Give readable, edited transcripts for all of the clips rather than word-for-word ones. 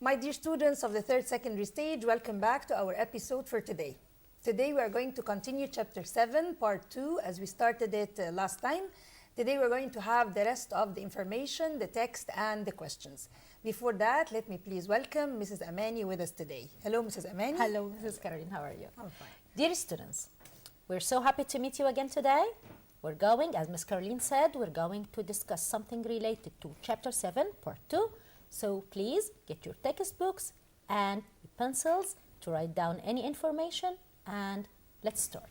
My dear students of the third secondary stage, welcome back to our episode for today. Today we are going to continue chapter 7, part 2, as we started it last time. Today we're going to have the rest of the information, the text, and the questions. Before that, let me please welcome Mrs. Amani with us today. Hello, Mrs. Amani. Hello, Mrs. Caroline. How are you? I'm fine. Dear students, we're so happy to meet you again today. We're going, as Ms. Caroline said, we're going to discuss something related to chapter 7, part 2. So please get your textbooks and pencils to write down any information, and let's start.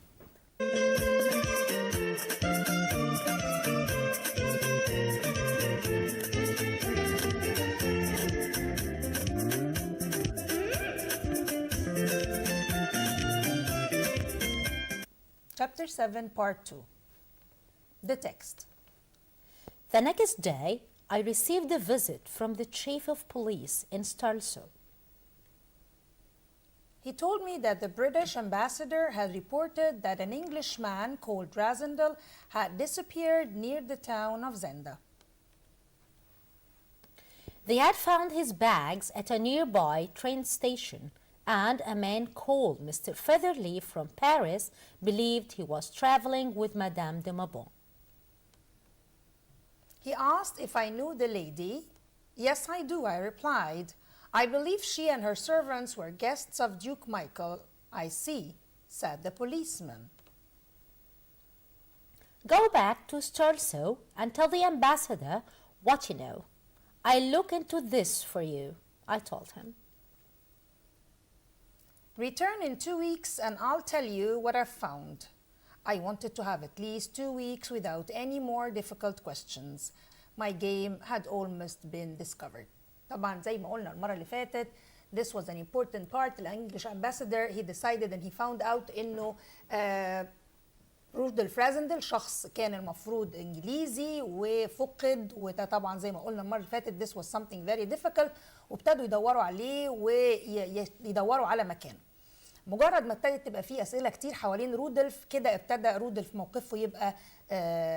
Chapter 7, part 2. The text. The next day, I received a visit from the chief of police in Stralsund. He told me that the British ambassador had reported that an Englishman called Razendel had disappeared near the town of Zenda. They had found his bags at a nearby train station, and a man called Mr. Featherly from Paris believed he was traveling with Madame de Mabon. He asked if I knew the lady. Yes, I do, I replied. I believe she and her servants were guests of Duke Michael. I see, said the policeman. Go back to Stralsund and tell the ambassador what you know. I'll look into this for you, I told him. Return in 2 weeks and I'll tell you what I've found. I wanted to have at least 2 weeks without any more difficult questions. My game had almost been discovered. طبعا زي ما قلنا المرة اللي فاتت, this was an important part. The English ambassador, he decided and he found out انه رودolf رازندل شخص كان المفروض انجليزي وفقد, وده طبعا زي ما قلنا المرة اللي فاتت this was something very difficult, وابتدوا يدوروا عليه ويدوروا على مكانه. مجرد ما ابتدت تبقى فيه اسئله كتير حوالين رودolf كده, ابتدى رودolf موقفه يبقى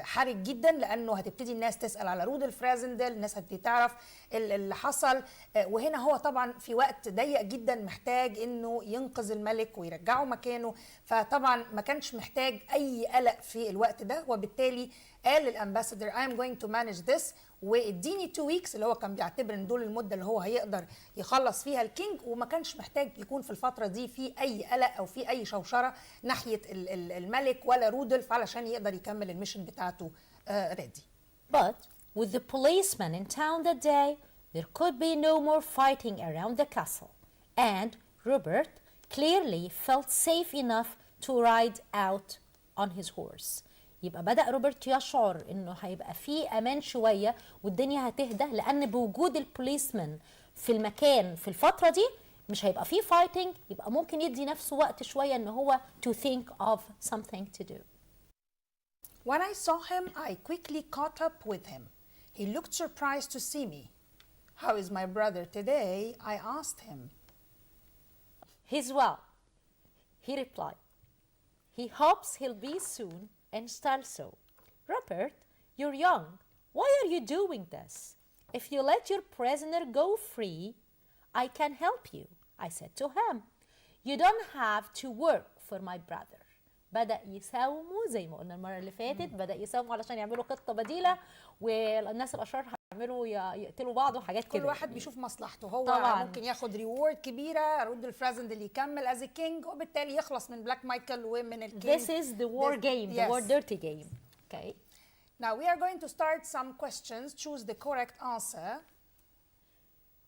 حرج جدا, لانه هتبتدي الناس تسال على رودolf رازندل, الناس هتبتدي تعرف اللي حصل, وهنا هو طبعا في وقت ضيق جدا محتاج انه ينقذ الملك ويرجعه مكانه, فطبعا ما كانش محتاج اي قلق في الوقت ده, وبالتالي قال للامباسادور I am going to manage this, واديني 2 ويكس اللي هو كان بيعتبر ان دول المده اللي هو هيقدر يخلص فيها الكينج, وما كانش محتاج يكون في الفتره دي في اي قلق او في اي شوشره ناحيه الملك ولا رودolf علشان يقدر يكمل الميشن بتاعته ready. But with the policeman in town that day, there could be no more fighting around the castle, and Robert clearly felt safe enough to ride out on his horse. يبقى بدأ روبرت يشعر انه هيبقى فيه امان شويه والدنيا هتهدى, لان بوجود البوليسمان في المكان في الفتره دي مش هيبقى فيه فايتنج, يبقى ممكن يدي نفسه وقت شويه ان هو to think of something to do. When I saw him, I quickly caught up with him. He looked surprised to see me. How is my brother today? I asked him. He's well, he replied. He hopes he'll be soon in Stralsund. Robert, you're young. Why are you doing this? If you let your prisoner go free, I can help you, I said to him. You don't have to work for my brother. بدأ يساوموا زي ما قلنا المرة اللي فاتت, بدأ يساوموا علشان يعملوا خطة بديلة, والناس الأشرار هيعملوا يقتلوا بعض وحاجات كده. كل واحد بيشوف مصلحته, هو طبعاً. ممكن ياخد ريورد كبيرة, رودolf رازندل يكمل as a king, وبالتالي يخلص من بلاك مايكل ومن الكينج. This is the war game, the war dirty game. Okay. Now we are going to start some questions. Choose the correct answer.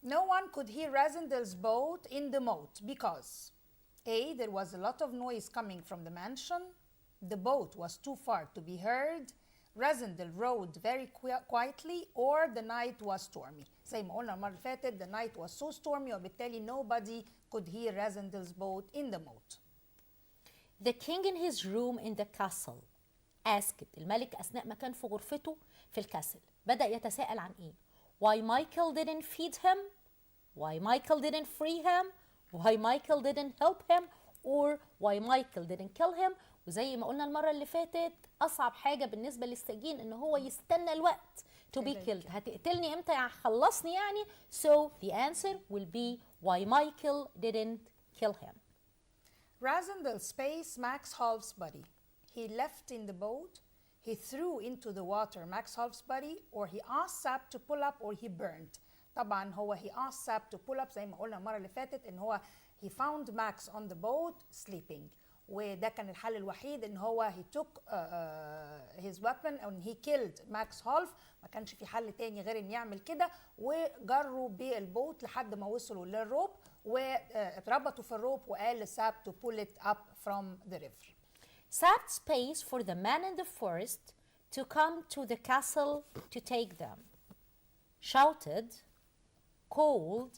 No one could hear Razendel's boat in the moat because A. There was a lot of noise coming from the mansion. The boat was too far to be heard. Razendel rode very quietly, or the night was stormy. زي ما قلنا المرة اللي فاتت, the night was so stormy, وبالتالي nobody could hear Razendel's boat in the moat. The king in his room in the castle asked. الملك أثناء ما كان في غرفته في الكاسل بدأ يتساءل عن إيه؟ Why Michael didn't feed him? Why Michael didn't free him? Why Michael didn't help him? Or why Michael didn't kill him? وزي ما قلنا المرة اللي فاتت, أصعب حاجة بالنسبة للسجين إن هو يستنى الوقت to be killed. هتقتلني امتى؟ يعني خلصني يعني. So the answer will be why Michael didn't kill him. Razendel spaced Max Half's body. He left in the boat, he threw into the water Max Half's body, or he asked Sap to pull up, or he burned. طبعا هو he asked Sap to pull up زي ما قلنا المرة اللي فاتت ان هو he found Max on the boat sleeping. وده كان الحل الوحيد ان هو he took his weapon and he killed Max Half. ما كانش في حل تاني غير ان يعمل كده، وجروا بالبوت لحد ما وصلوا للروب واتربطوا في الروب وقال لساب to pull it up from the river. Sap space for the man in the forest to come to the castle to take them. Shouted, called,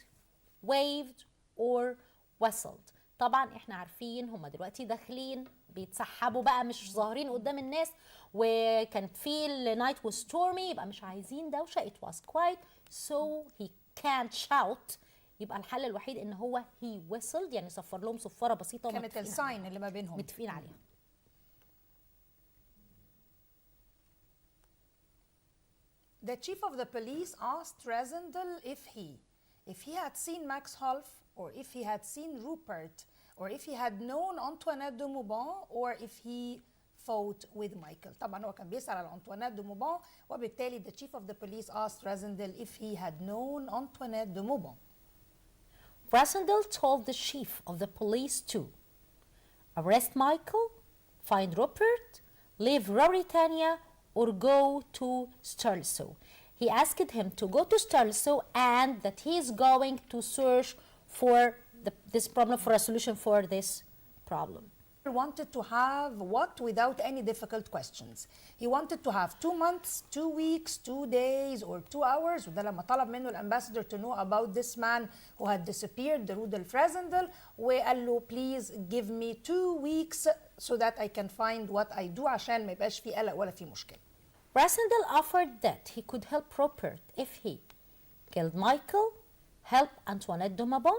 waved or whistled. طبعا احنا عارفين هما دلوقتي داخلين بيتسحبوا بقى، مش ظاهرين قدام الناس، وكانت في النايت was stormy، يبقى مش عايزين دوشه. it was quiet so he can't shout. يبقى الحل الوحيد ان هو he whistled، يعني صفر لهم صفاره بسيطه كانت الساين اللي ما بينهم متفقين عليها. The chief of the police asked Razendel if he had seen Max Half, or if he had seen Rupert, or if he had known Antoinette de Mauban, or if he fought with Michael. طبعا هو كان بيسأل على Antoinette de Mauban، وبالتالي the chief of the police asked Razendel if he had known Antoinette de Mauban. Razendel told the chief of the police to arrest Michael, find Rupert, leave Ruritania, or go to Sturlusoe. He asked him to go to Sturlusoe and that he is going to search for this problem, for a solution for this problem. He wanted to have what without any difficult questions. He wanted to have 2 months, 2 weeks, 2 days, or 2 hours. وده لما طلب منه الامباسsador to know about this man who had disappeared, Rudolf Razendel, وقال له please give me 2 weeks so that I can find what I do عشان ما يبقاش في قلق ولا في مشكلة. Razendel offered that he could help Rupert if he killed Michael, helped Antoinette de Mauban,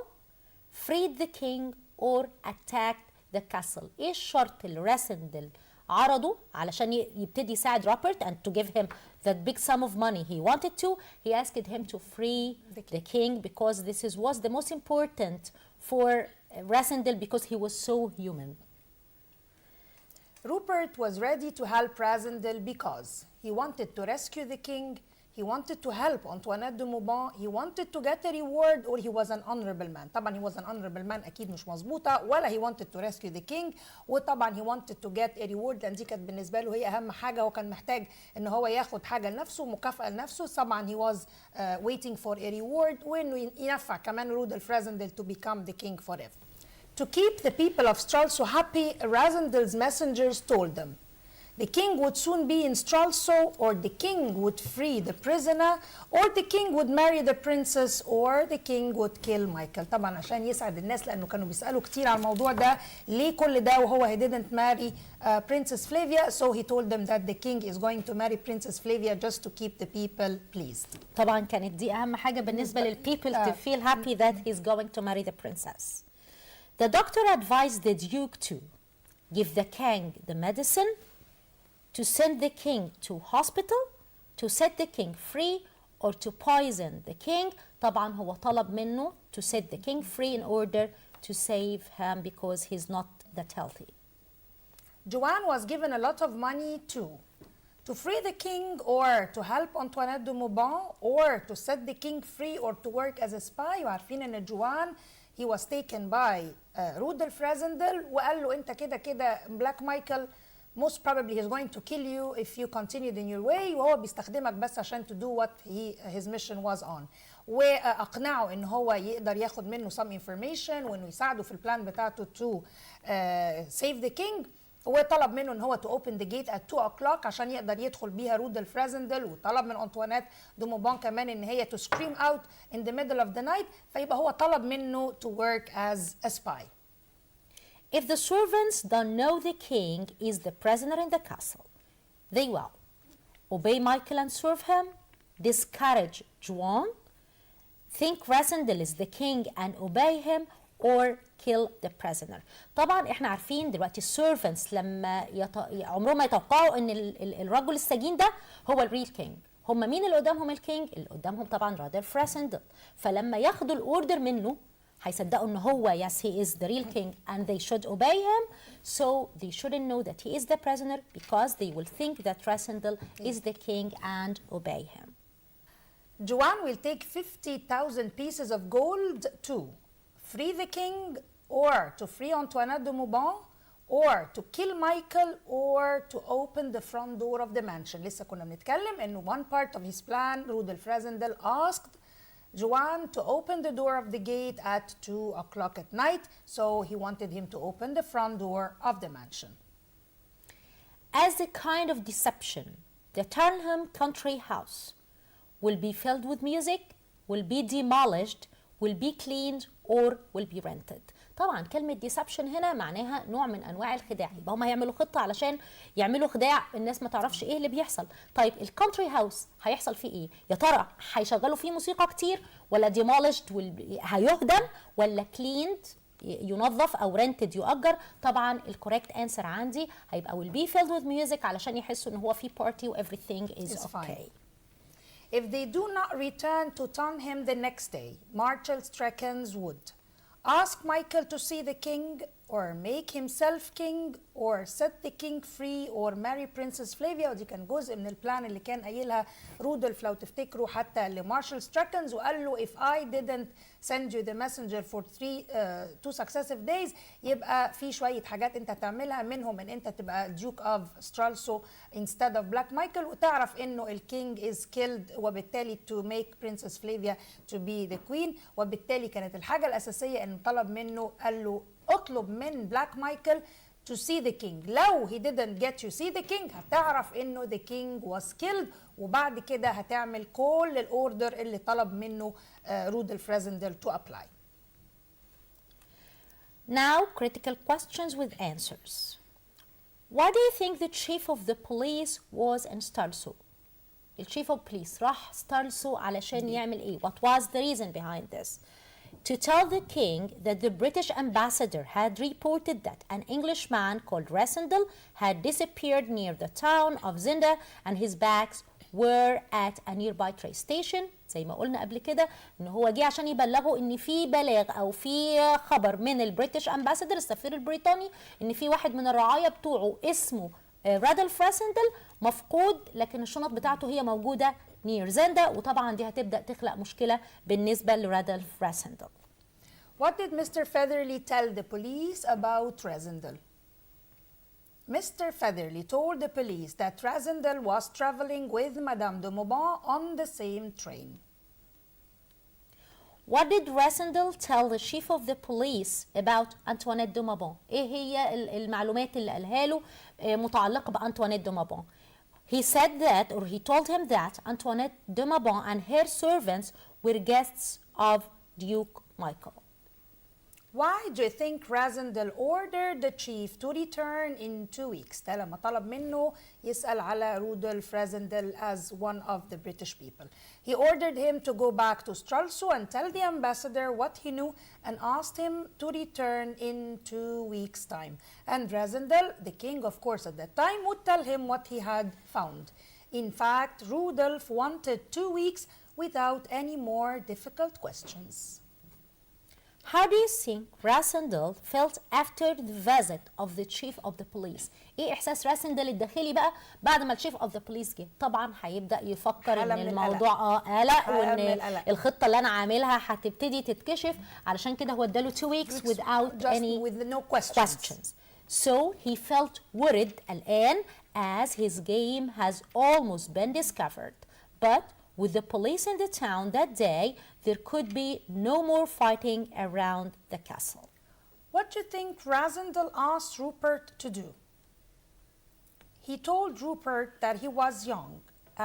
freed the king, or attacked the castle. ايه الشرط اللي راسندل عرضه علشان يبتدي يساعد روبرت and to give him that big sum of money he wanted to? He asked him to free the king because this was the most important for Razendel because he was so human. Rupert was ready to help Razendel because he wanted to rescue the king, he wanted to help Antoinette de Mauban, he wanted to get a reward, or he was an honorable man. طبعا he was an honorable man أكيد مش مظبوطة، ولا he wanted to rescue the king، وطبعا he wanted to get a reward لأن دي كانت بالنسبة له هي أهم حاجة. هو كان محتاج إن هو ياخد حاجة لنفسه، مكافأة لنفسه. طبعا he was waiting for a reward، وإنه ينفع كمان رودولف رازندل to become the king forever. To keep the people of Stralsund happy, Razendel's messengers told them the king would soon be in Stralsund, or the king would free the prisoner, or the king would marry the princess, or the king would kill Michael. طبعا عشان يسعد الناس لأنه كانوا بيسألوا كتير على الموضوع ده، ليه كل ده وهو he didn't marry Princess Flavia. So he told them that the king is going to marry Princess Flavia just to keep the people pleased. طبعا كانت دي أهم حاجة بالنسبة للpeople to feel happy that he's going to marry the princess. The doctor advised the duke to give the king the medicine, to send the king to hospital, to set the king free, or to poison the king. طبعا هو طلب منه to set the king free in order to save him because he's not that healthy. Joanne was given a lot of money to free the king, or to help Antoinette de Mauban, or to set the king free, or to work as a spy. وعارفين ان جوان he was taken by Rudolf Razendel وقال له انت كده كده Black Michael most probably he's going to kill you if you continued in your way، وهو بيستخدمك بس عشان to do what his mission was on. واقنعه ان هو يقدر ياخد منه some information وانه يساعده في البلان بتاعته to save the king، وطلب منه ان هو to open the gate at 2 o'clock عشان يقدر يدخل بيها رودولف رازندل، وطلب من أنطوانيت دو موبان كمان ان هي to scream out in the middle of the night. فيبقى هو طلب منه to work as a spy. If the servants don't know the king is the prisoner in the castle, they will obey Michael and serve him, discourage Juan, think Razendel is the king and obey him, or kill the prisoner. طبعا احنا عارفين دلوقتي servants لما عمرهم ما يتوقعوا ان الرجل السجين ده هو الريل كينج، هم مين اللي قدامهم الكينج؟ اللي قدامهم طبعا رادولف راسندل. فلما ياخدوا الاوردر منه هيصدقوا ان هو yes he is the real king and they should obey him, so they shouldn't know that he is the prisoner because they will think that Rasandel is the king and obey him. Joanne will take 50,000 pieces of gold to free the king, or to free Antoinette de Mauban, or to kill Michael, or to open the front door of the mansion. لسه كنا بنتكلم انه one part of his plan, Rudolf Rasandel asked Joanne to open the door of the gate at 2 o'clock at night, so he wanted him to open the front door of the mansion. As a kind of deception, the Turnham country house will be filled with music, will be demolished, will be cleaned, or will be rented. طبعا كلمة deception هنا معناها نوع من أنواع الخداع، يبقى هم هيعملوا خطة علشان يعملوا خداع الناس ما تعرفش إيه اللي بيحصل. طيب الكونتري هاوس هيحصل فيه إيه؟ يا ترى هيشغلوا فيه موسيقى كتير، ولا demolished هيهدم، ولا cleaned ينظف، أو rented يؤجر؟ طبعا الكوريكت answer عندي هيبقى will be filled with music علشان يحسوا إن هو في party و everything is okay. If they do not return to Turnham the next day, Marshal Strachans would ask Michael to see the king, or make himself king, or set the king free, or marry Princess Flavia. ودي كان جزء من البلان اللي كان قايلها رودولف لو تفتكروا حتى لمارشال ستراكنز، وقال له if I didn't send you the messenger for 2 successive days يبقى في شوية حاجات انت تعملها، منهم ان انت تبقى Duke of Stralsund instead of Black Michael، وتعرف انه الكينج is killed، وبالتالي to make Princess Flavia to be the queen. وبالتالي كانت الحاجة الأساسية ان طلب منه، قال له اطلب من بلاك مايكل to see the king. لو he didn't get you see the king هتعرف انه the king was killed، وبعد كده هتعمل كل الاوردر اللي طلب منه رودولف رازندل to apply. Now critical questions with answers. Why do you think the chief of the police was in Stralsund? The chief of police راح ستارلسو علشان يعمل ايه? What was the reason behind this? To tell the king that the British ambassador had reported that an Englishman called Rasandel had disappeared near the town of Zinda and his bags were at a nearby train station. زي ما قلنا قبل كده ان هو جه عشان يبلغوا ان في بلاغ او في خبر من البريتش امباسادور السفير البريطاني ان في واحد من الرعايا بتوعه اسمه رادولف راسندل مفقود، لكن الشنط بتاعته هي موجوده نير زندا، وطبعا دي هتبدا تخلق مشكله بالنسبه لرادولف راسندل. What did Mr. Featherly tell the police about Rasandel? Mr. Featherly told the police that Rasandel was traveling with Madame de Mauban on the same train. What did Rasandel tell the chief of the police about Antoinette de Mauban? ايه هي المعلومات اللي قالها له متعلقة بأنطوانيت de Mauban? He said that, or he told him that Antoinette de Mauban and her servants were guests of Duke Michael. Why do you think Rasandel ordered the chief to return in 2 weeks? ده لما طلب منه يسأل على رودولف رازندل as one of the British people. He ordered him to go back to Stralsund and tell the ambassador what he knew and asked him to return in 2 weeks' time. And Rasandel, the king of course at that time, would tell him what he had found. In fact, Rudolf wanted 2 weeks without any more difficult questions. How do you think Rasandel felt after the visit of the chief of the police? ايه احساس راسندل الداخلي بقى بعد ما الشيف of the police جه؟ طبعا هيبدا يفكر ان الموضوع قلق، وان الخطه اللي انا عاملها هتبتدي تتكشف، علشان كده هو اداله 2 weeks without any questions. So he felt worried الان as his game has almost been discovered. But with the police in the town that day, there could be no more fighting around the castle. What do you think Rasandel asked Rupert to do? He told Rupert that he was young,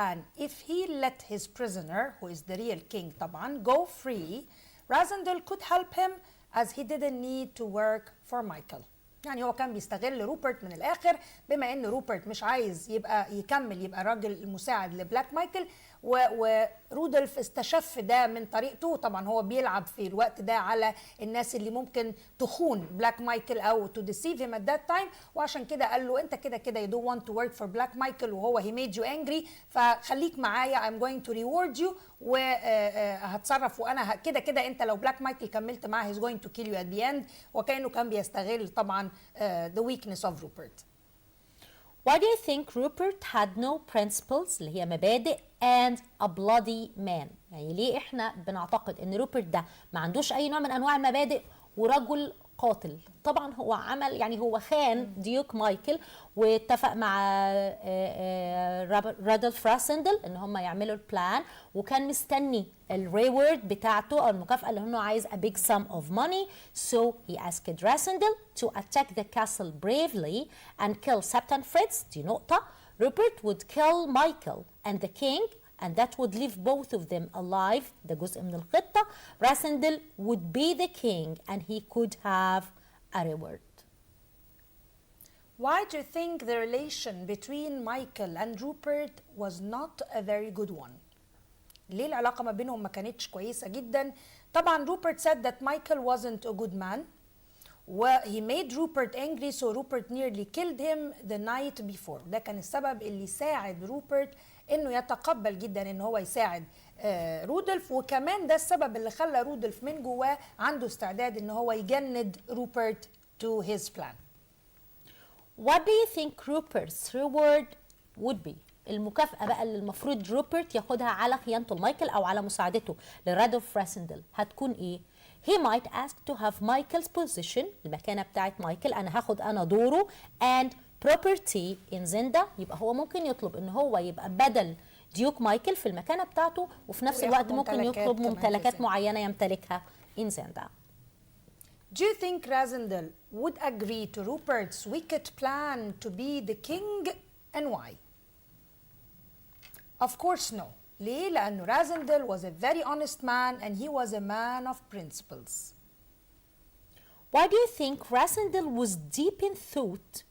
and if he let his prisoner, who is the real king طبعا, go free, Rasandel could help him as he didn't need to work for Michael. يعني هو كان بيستغل روبرت من الاخر، بما ان روبرت مش عايز يبقى يكمل يبقى راجل مساعد لبلاك مايكل، ورودolf استشف ده من طريقته. طبعا هو بيلعب في الوقت ده على الناس اللي ممكن تخون بلاك مايكل او to deceive him at that time، وعشان كده قال له انت كده كده you don't want to work for black مايكل، وهو he made you angry، فخليك معايا I'm going to reward you، وهتصرف وانا كده كده انت لو بلاك مايكل كملت معاه he's going to kill you at the end. وكانه كان بيستغل طبعا the weakness of Rupert. Why do you think Rupert had no principles اللي هي مبادئ and a bloody man؟ يعني ليه احنا بنعتقد ان روبرت ده ما عندوش اي نوع من انواع المبادئ ورجل قاتل؟ طبعا هو عمل يعني هو خان ديوك مايكل واتفق مع رادولف راسندل ان هم يعملوا البلان، وكان مستني الريورد بتاعته او المكافأة اللي هو عايز a big sum of money. So he asked Rasindel to attack the castle bravely and kill Captain Fritz. دي نقطة. Rupert would kill Michael and the king and that would leave both of them alive. ده جزء من الخطة. Rasindel would be the king and he could have a reward. Why do you think the relation between Michael and Rupert was not a very good one؟ ليه العلاقة ما بينهم ما كانتش كويسة جدا؟ طبعا Rupert said that Michael wasn't a good man. He made Rupert angry, so Rupert nearly killed him the night before. ده كان السبب اللي ساعد روبرت انه يتقبل جدا ان هو يساعد رودolf، وكمان ده السبب اللي خلى رودolf من جواه عنده استعداد ان هو يجند روبرت to his plan. What do you think Rupert's reward would be؟ المكافأة بقى اللي المفروض روبرت ياخدها على خيانته لمايكل أو على مساعدته لرادولف راسندل هتكون إيه؟ He might ask to have Michael's position، المكانة بتاعت مايكل، أنا هاخد أنا دوره، and property in زندا. يبقى هو ممكن يطلب إن هو يبقى بدل ديوك مايكل في المكانة بتاعته، وفي نفس الوقت ممكن يطلب ممتلكات معينة يمتلكها in زندا. Do you think Rasindel would agree to Rupert's wicked plan to be the king and why؟ Of course no. ليه؟ لأنه Rasindel was a very honest man and he was a man of principles. Why do you think Rasindel was deep in thought؟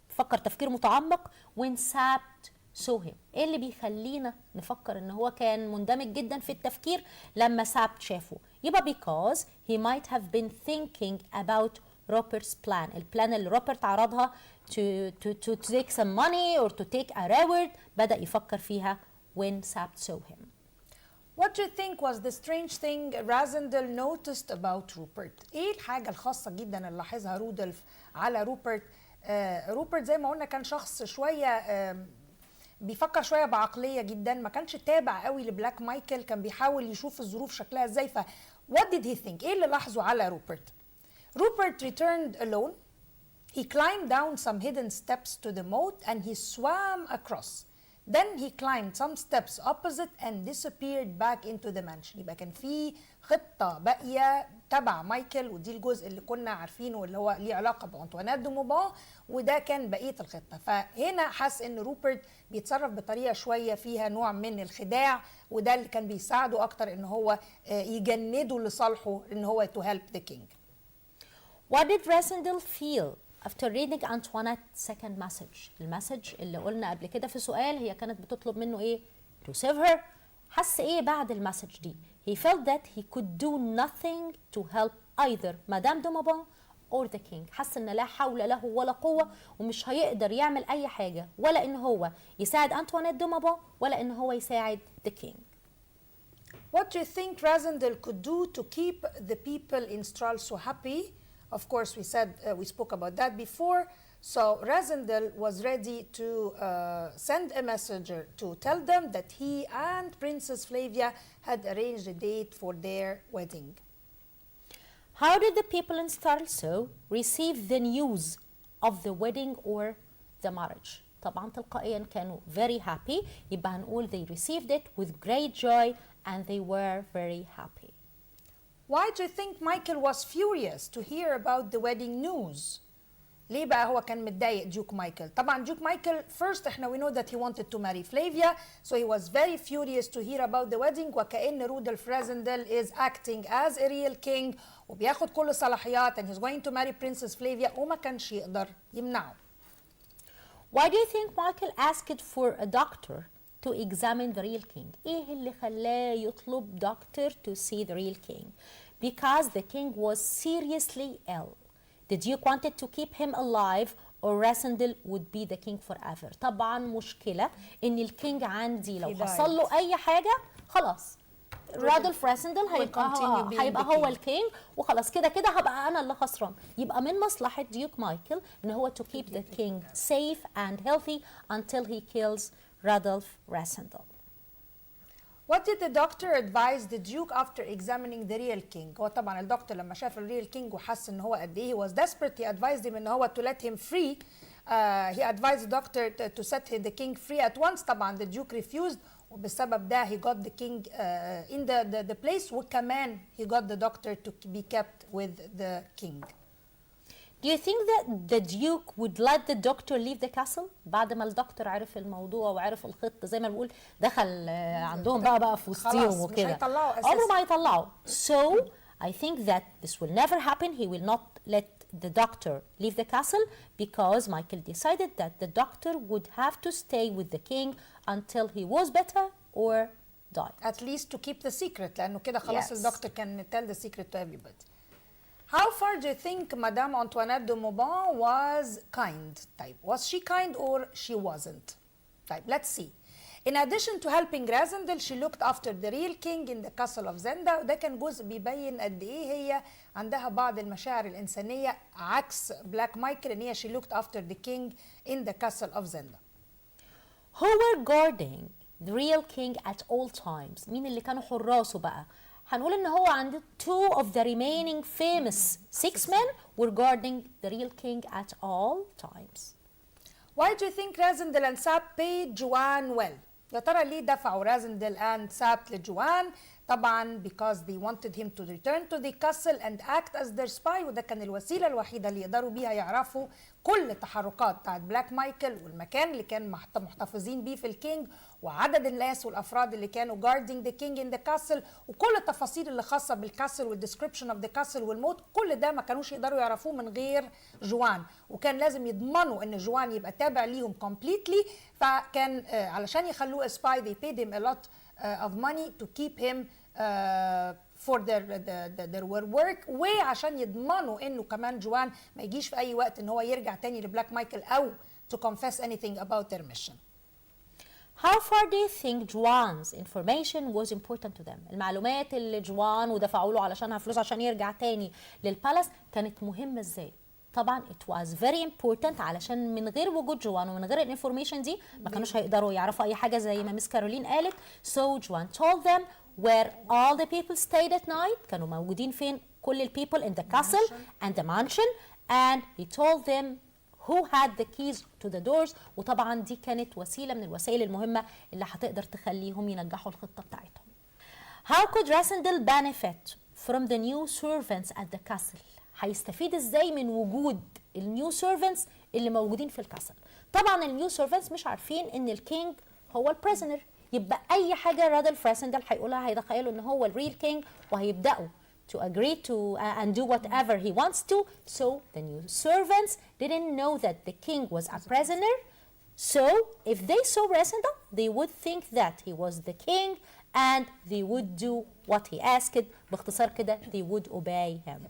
فكر تفكير متعمق when Sabt saw him. ايه اللي بيخلينا نفكر ان هو كان مندمج جدا في التفكير لما سابت شافه؟ يبقى because he might have been thinking about Rupert's plan، البلان اللي روبرت عرضها to take some money or to take a reward، بدأ يفكر فيها when Sabt saw him. What do you think was the strange thing Rasindel noticed about Rupert؟ ايه الحاجة الخاصة جدا اللي لاحظها رودolf على روبرت؟ روبرت زي ما قلنا كان شخص شوية بيفكر شويه بعقليه جدا، ما كانش تابع قوي لبلاك مايكل، كان بيحاول يشوف الظروف شكلها ازاي. ف what did he think؟ ايه اللي لاحظه على روبرت؟ Rupert returned alone. He climbed down some hidden steps to the moat and he swam across. Then he climbed some steps opposite and disappeared back into the mansion. يبقى كان في خطة باقية تبع مايكل، ودي الجزء اللي كنا عارفينه اللي هو ليه علاقة بأنطوانيت دو موبان، وده كان بقية الخطة. فهنا حس ان روبرت بيتصرف بطريقة شوية فيها نوع من الخداع، وده اللي كان بيساعده اكتر ان هو يجنده لصالحه ان هو to help the king. What did Rasindel feel after reading Antoinette's second message؟ المسج اللي قلنا قبل كده في سؤال هي كانت بتطلب منه ايه؟ to save her. حس ايه بعد المسج دي؟ He felt that he could do nothing to help either Madame de Mauban or the king. حس ان لا حول له ولا قوة ومش هيقدر يعمل اي حاجة، ولا ان هو يساعد أنطوانيت دو موبان ولا ان هو يساعد the king. What do you think Rasindel could do to keep the people in Strahl so happy? Of course, we spoke about that before. So Rasindel was ready to send a messenger to tell them that he and Princess Flavia had arranged a date for their wedding. How did the people in Stralsund receive the news of the wedding or the marriage؟ طبعا تلقائيا كانوا very happy، يبقى هنقول they received it with great joy and they were very happy. Why do you think Michael was furious to hear about the wedding news؟ ليه بقى هو كان متضايق ديوك مايكل؟ طبعا ديوك مايكل first احنا we know that he wanted to marry Flavia, so he was very furious to hear about the wedding، وكأن رودolf Rasindel is acting as a real king وبياخد كل الصلاحيات and he's going to marry Princess Flavia وما كانش يقدر يمنعه. Why do you think Michael asked for a doctor to examine the real king. ايه اللي خلاه يطلب doctor to see the real king? Because the king was seriously ill. The duke wanted to keep him alive or Rassendyll would be the king forever. طبعا مشكلة ان الكينج عندي لو حصل له اي حاجة خلاص رادولف راسندل هيبقى هو الكينج وخلاص كده كده هبقى انا اللي خسران. يبقى من مصلحة ديوك مايكل ان هو to keep the king safe and healthy until he kills Radolf Rassendyll. What did the doctor advise the duke after examining the real king? هو طبعا الدكتور لما شاف الريال كينج وحس ان هو قد ايه he was desperate, he advised him ان هو to let him free. He advised the doctor to set the king free at once. طبعا the duke refused وبسبب ده he got the king in the place وكمان he got the doctor to be kept with the king. Do you think that the duke would let the doctor leave the castle بعد ما الدكتور عرف الموضوع وعرف الخطة زي ما بنقول دخل عندهم بقى في وسطهم وكده عمره ما هيطلعوا. So I think that this will never happen. He will not let the doctor leave the castle because Michael decided that the doctor would have to stay with the king until he was better or died. At least to keep the secret لأنه كده خلاص الدكتور can tell the secret to everybody. How far do you think Madame Antoinette de Mauban was kind? طيب was she kind or she wasn't? طيب let's see. In addition to helping Rassendyll, she looked after the real king in the castle of Zenda. وده كان جزء بيبين قد ايه هي عندها بعض المشاعر الإنسانية عكس بلاك مايكل ان هي she looked after the king in the castle of Zenda. Who were guarding the real king at all times? مين اللي كانوا حراسه بقى؟ هنقول ان هو عنده two of the remaining famous 6 men were guarding the real king at all times. Why do you think Rassendyll and Sapt paid Joanne well? يا ترى ليه دفعوا Rassendyll and Sapt لجوان؟ طبعا because they wanted him to return to the castle and act as their spy وده كان الوسيلة الوحيدة اللي يقدروا بيها يعرفوا كل التحركات بتاعت بلاك مايكل والمكان اللي كان محتفظين بيه في الكينج وعدد الناس والافراد اللي كانوا guarding the king in the castle وكل التفاصيل اللي خاصة بالكاسل والديسكريبشن اوف ذا كاسل والموت كل ده ما كانوش يقدروا يعرفوه من غير جوان وكان لازم يضمنوا ان جوان يبقى تابع ليهم completely فكان علشان يخلوه spy they paid him a lot of money to keep him for their work وعشان يضمنوا انه كمان جوان ما يجيش في اي وقت ان هو يرجع تاني لبلاك مايكل او to confess anything about their mission. How far do you think Juan's information was important to them? المعلومات اللي جوان ودفعوا له علشانها فلوس عشان يرجع تاني للبالاس كانت مهمة ازاي؟ طبعا it was very important علشان من غير وجود جوان ومن غير الانفورميشن دي ما كانوش هيقدروا يعرفوا اي حاجة زي ما مس كارولين قالت. So Juan told them where all the people stayed at night. كانوا موجودين فين كل ال people in the castle and the mansion and he told them who had the keys to the doors وطبعا دي كانت وسيلة من الوسائل المهمة اللي هتقدر تخليهم ينجحوا الخطة بتاعتهم. How could Rassendyll benefit from the new servants at the castle? هيستفيد ازاي من وجود النيو سيرفنتس اللي موجودين في الكاسل؟ طبعا النيو سيرفنتس مش عارفين ان الكينج هو البريزنر يبقى اي حاجه رادولف راسندل هيقولها هيتخيلوا ان هو الريل كينج وهيبداوا to agree to and do whatever he wants to. So the new servants didn't know that the king was a prisoner. So if they saw Rassendyll, they would think that he was the king and they would do what he asked. باختصار كده they would obey him.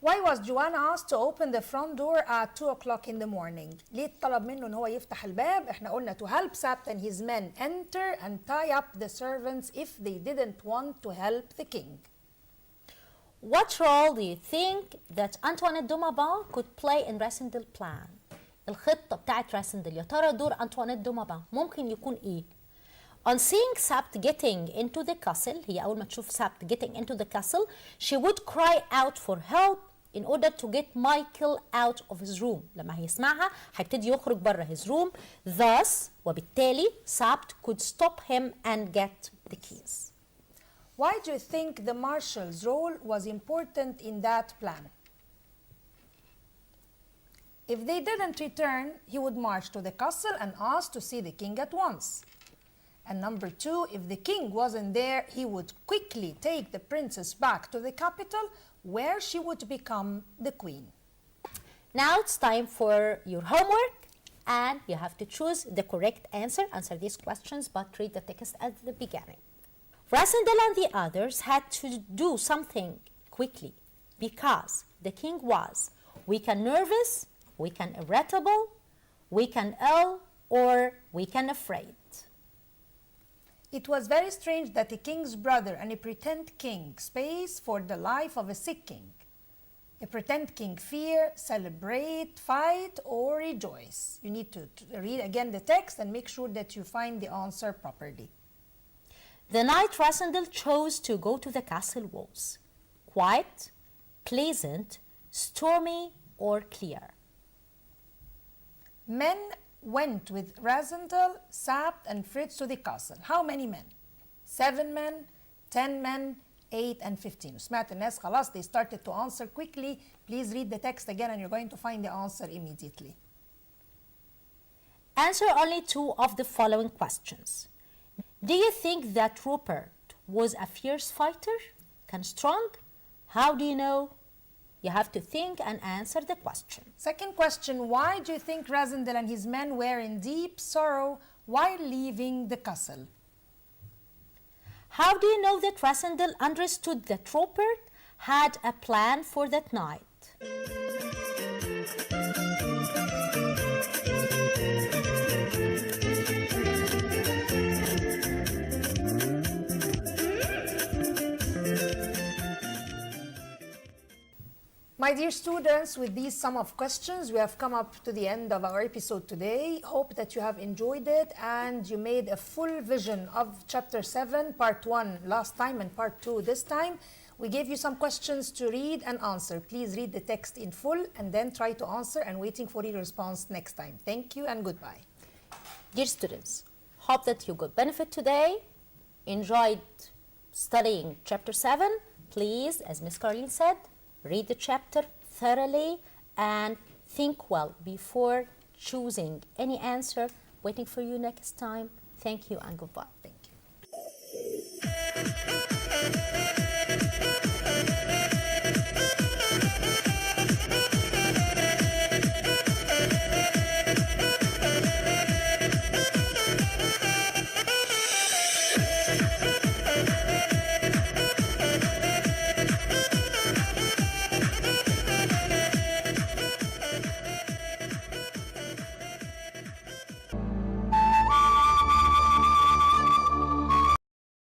Why was Joanne asked to open the front door at 2 o'clock in the morning? ليه طلب منه ان هو يفتح الباب؟ احنا قلنا to help Sapt and his men enter and tie up the servants if they didn't want to help the king. What role do you think that Antoinette de Mauban could play in Rassendyll plan? الخطة بتاعت راسندل يا ترى دور أنطوانيت دو مابان ممكن يكون إيه؟ On seeing Sapt getting into the castle, هي أول ما تشوف Sapt getting into the castle, she would cry out for help in order to get Michael out of his room. لما هيسمعها هيبتدي يخرج بره his room. Thus, وبالتالي Sapt could stop him and get the keys. Why do you think the marshal's role was important in that plan? If they didn't return, he would march to the castle and ask to see the king at once. And number 2, if the king wasn't there, he would quickly take the princess back to the capital where she would become the queen. Now it's time for your homework. and you have to choose the correct answer. Answer these questions, but read the text at the beginning. Rasendel and the others had to do something quickly because the king was weak and nervous, weak and irritable, weak and ill, or weak and afraid. It was very strange that a king's brother and a pretend king space for the life of a sick king. A pretend king fear, celebrate, fight, or rejoice. You need to read again the text and make sure that you find the answer properly. The night Rasendel chose to go to the castle was quiet, pleasant, stormy, or clear. Men went with Rasendel, Sapt, and Fritz to the castle. How many men? 7 men, 10 men, 8 and 15. سمعت الناس خلاص they started to answer quickly. Please read the text again and you're going to find the answer immediately. Answer only 2 of the following questions. Do you think that Rupert was a fierce fighter? Can strong? How do you know? You have to think and answer the question. Second question, why do you think Rasendel and his men were in deep sorrow while leaving the castle? How do you know that Rasendel understood that Rupert had a plan for that night? My dear students, with these sum of questions, we have come up to the end of our episode today. Hope that you have enjoyed it and you made a full vision of chapter 7, part 1 last time and part 2 this time. We gave you some questions to read and answer. Please read the text in full and then try to answer, and waiting for your response next time. Thank you and goodbye. Dear students, hope that you got benefit today, enjoyed studying chapter 7. Please, as Miss Caroline said, read the chapter thoroughly and think well before choosing any answer. Waiting for you next time. Thank you and goodbye. Thank you.